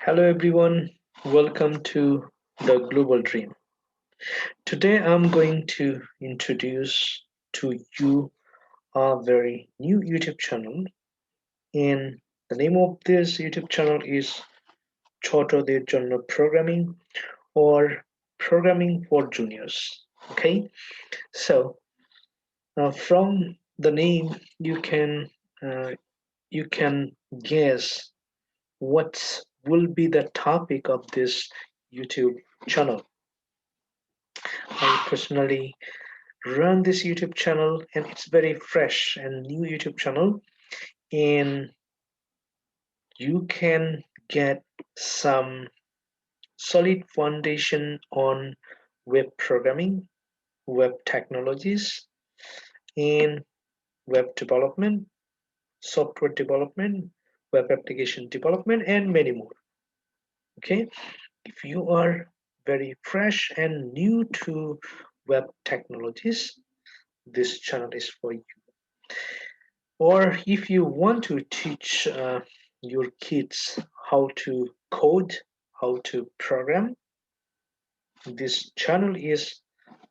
Hello everyone, welcome to the Global Dream. Today I'm going to introduce to you a very new YouTube channel, and the name of this YouTube channel is Choto de Junior Programming or Programming for Juniors. Okay, so from the name uh, you can guess what will be the topic of this YouTube channel. I personally run this YouTube channel, and it's very fresh and new YouTube channel, and you can get some solid foundation on web programming, web technologies, and web development, software development, web application development, and many more. Okay, if you are very fresh and new to web technologies, this channel is for you. Or if you want to teach your kids how to code, how to program, this channel is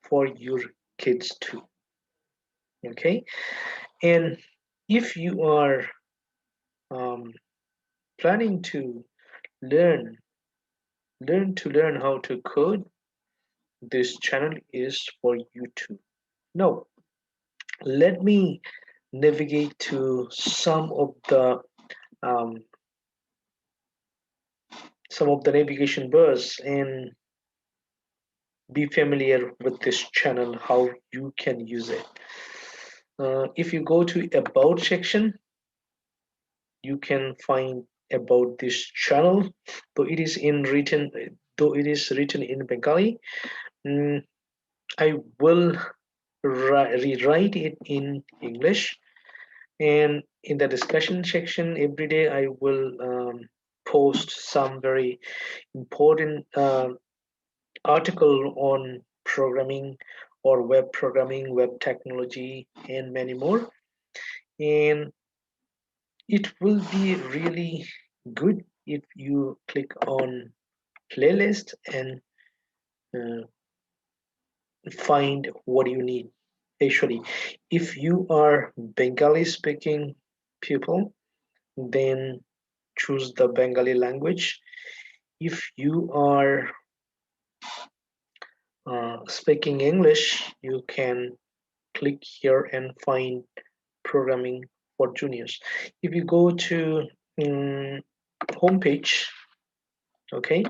for your kids too. Okay, and if you are um, planning to learn learn how to code, this channel is for you too. Now let me navigate to um, some of the navigation bars and be familiar with this channel, how you can use it. If you go to about section, you can find about this channel, though it is in written though it is written in Bengali. mm, I will rewrite it in English, and in the discussion section every day I will post some very important article on programming or web programming, web technology, and many more. And it will be really good if you click on playlist and uh, find what you need. Actually, if you are Bengali speaking people, then choose the Bengali language. If you are speaking English, you can click here and find programming for juniors. If you go to homepage, okay,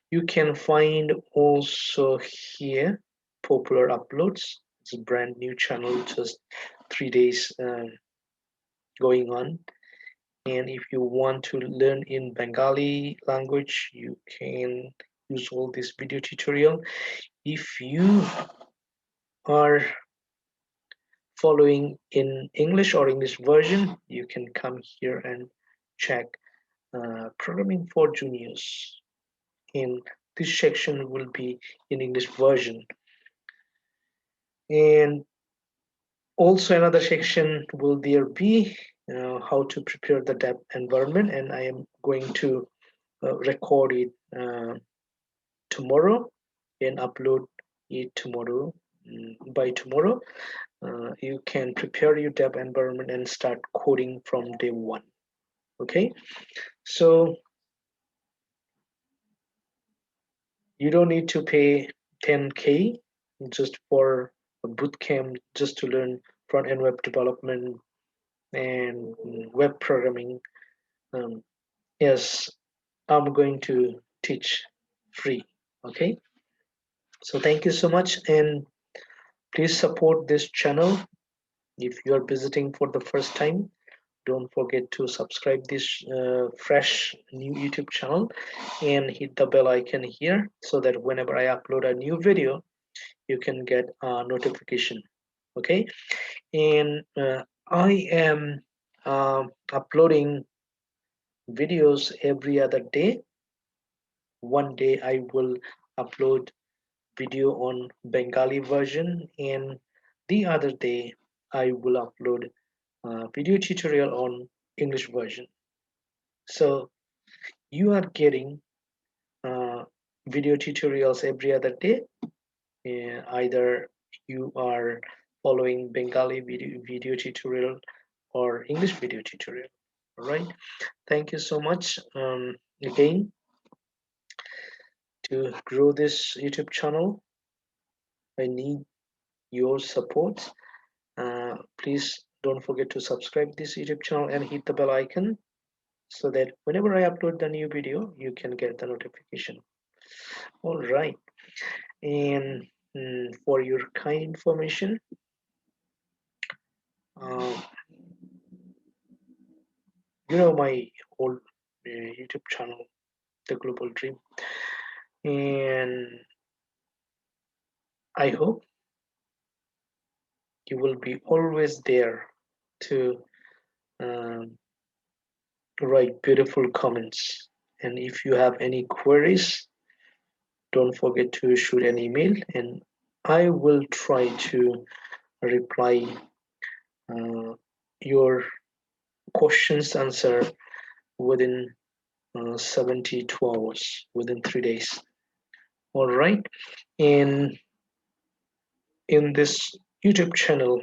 you can find also here popular uploads. It's a brand new channel, just 3 days going on. And if you want to learn in Bengali language, you can use all this video tutorial. If you are following in English or English version, you can come here and check programming for juniors. In this section will be in English version, and also another section will there be how to prepare the dev environment, and I am going to record it tomorrow and upload it tomorrow. By tomorrow you can prepare your dev environment and start coding from day one. Okay, so you don't need to pay 10K just for a boot camp just to learn front end web development and web programming. Um, yes, I'm going to teach free. Okay, so thank you so much, and please support this channel. If you are visiting for the first time, don't forget to subscribe this fresh new YouTube channel and hit the bell icon here so that whenever I upload a new video, you can get a notification. Okay, and I am uploading videos every other day. One day I will upload video on Bengali version, and the other day I will upload a video tutorial on English version. So you are getting uh, video tutorials every other day. Either you are following Bengali video tutorial or English video tutorial. All right. Thank you so much again. To grow this YouTube channel, I need your support. Please don't forget to subscribe this YouTube channel and hit the bell icon so that whenever I upload the new video, you can get the notification. All right. And for your kind information, uh, my old YouTube channel, The Global Dream, and I hope you will be always there to um, write beautiful comments. And if you have any queries, don't forget to shoot an email, and I will try to reply your questions answer within 72 hours, within 3 days. All right. And in this YouTube channel,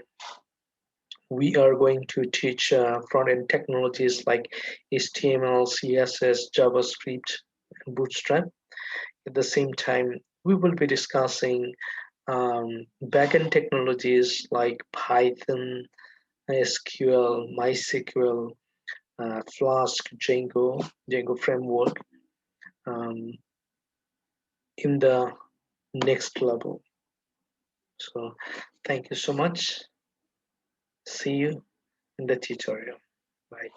we are going to teach front-end technologies like HTML, CSS, JavaScript, and Bootstrap. At the same time, we will be discussing backend technologies like Python, SQL, MySQL, Flask, Django framework um, in the next level. So thank you so much. See you in the tutorial. Bye.